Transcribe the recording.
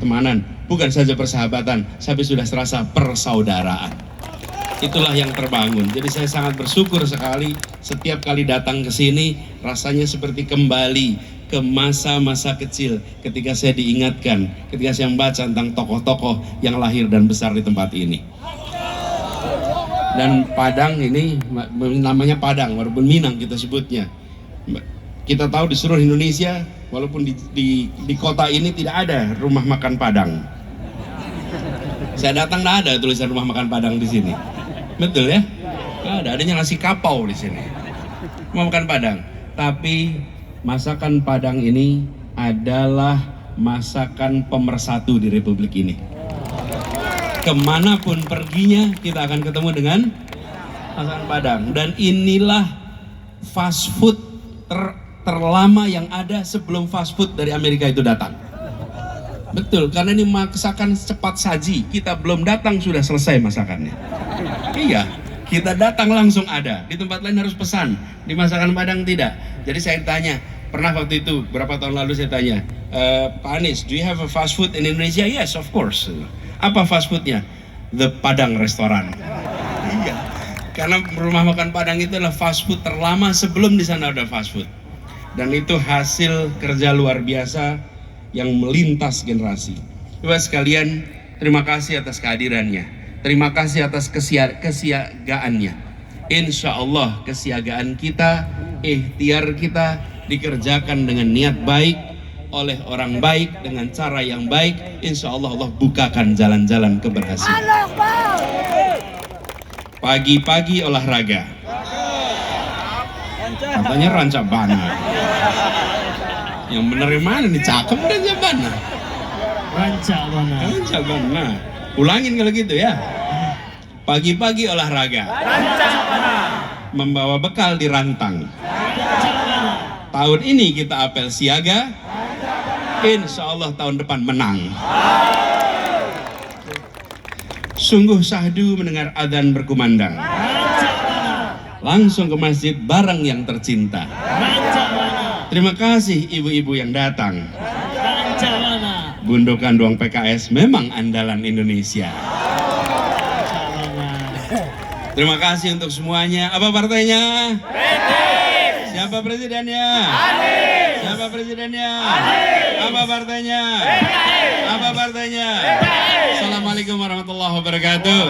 pertemanan, bukan saja persahabatan, tapi sudah serasa persaudaraan. Itulah yang terbangun. Jadi saya sangat bersyukur sekali setiap kali datang ke sini, rasanya seperti kembali ke masa-masa kecil ketika saya diingatkan, ketika saya membaca tentang tokoh-tokoh yang lahir dan besar di tempat ini. Dan Padang ini namanya Padang, walaupun Minang kita sebutnya. Kita tahu di seluruh Indonesia, walaupun di kota ini tidak ada rumah makan Padang. Saya datang tidak ada tulisan rumah makan Padang di sini. Betul ya? Nggak ada, adanya nasi kapau di sini. Rumah makan Padang. Tapi masakan Padang ini adalah masakan pemersatu di Republik ini. Kemanapun perginya kita akan ketemu dengan masakan Padang. Dan inilah fast food terlama yang ada sebelum fast food dari Amerika itu datang. Betul, karena ini masakan cepat saji. Kita belum datang sudah selesai masakannya. Iya, kita datang langsung ada. Di tempat lain harus pesan. Di masakan Padang tidak. Jadi saya tanya, pernah waktu itu berapa tahun lalu saya tanya, Pak Anies, do you have a fast food in Indonesia? Yes, of course. Apa fast foodnya? The Padang Restoran. Iya, karena rumah makan Padang itu adalah fast food terlama sebelum di sana ada fast food. Dan itu hasil kerja luar biasa yang melintas generasi. Bapak sekalian, terima kasih atas kehadirannya. Terima kasih atas kesiagaannya. Insya Allah kesiagaan kita, ikhtiar kita dikerjakan dengan niat baik, oleh orang baik, dengan cara yang baik. Insya Allah Allah bukakan jalan-jalan keberhasilan. Pagi-pagi olahraga. Katanya rancak bana. Yang bener yang mana nih? Cakep rancak bana. Rancak bana. Rancak bana. Ulangin kalau gitu ya. Pagi-pagi olahraga. Rancak bana. Membawa bekal di rantang. Tahun ini kita apel siaga. Insya Allah tahun depan menang. Sungguh syahdu mendengar adzan berkumandang. Langsung ke masjid bareng yang tercinta. Terima kasih ibu-ibu yang datang. Gundukan Doang PKS memang andalan Indonesia. Terima kasih untuk semuanya. Apa partainya? PTIS. Siapa presidennya? Anies. Siapa presidennya? Anies. Apa partainya? PTIS. Apa partainya? PTIS. Assalamualaikum warahmatullahi wabarakatuh.